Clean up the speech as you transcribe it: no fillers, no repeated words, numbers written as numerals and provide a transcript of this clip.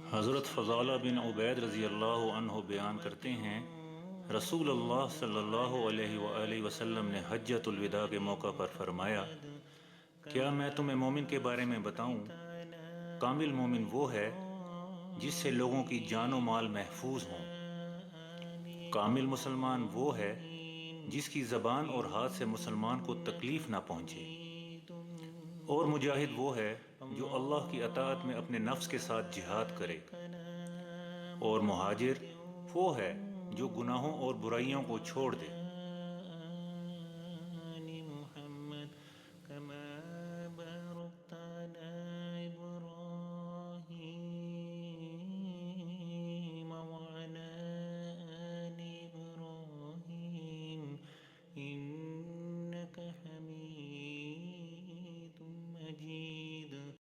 हज़रत फ़ज़ाला बिन उबैद रज़ी अल्लाह अन्हु बयान करते हैं, रसूल अल्लाह सल्लल्लाहु अलैहि वसल्लम ने हज्जतुल विदा के मौका पर फरमाया, क्या मैं तुम्हें मोमिन के बारे में बताऊं? कामिल मोमिन वो है जिससे लोगों की जानो माल महफूज हों। कामिल मुसलमान वो है जिसकी ज़बान और हाथ से मुसलमान को तकलीफ़ ना पहुँचे। और मुजाहिद वो है जो अल्लाह की अताअत में अपने नफ्स के साथ जिहाद करे। और मुहाजिर वो है जो गुनाहों और बुराइयों को छोड़ दे।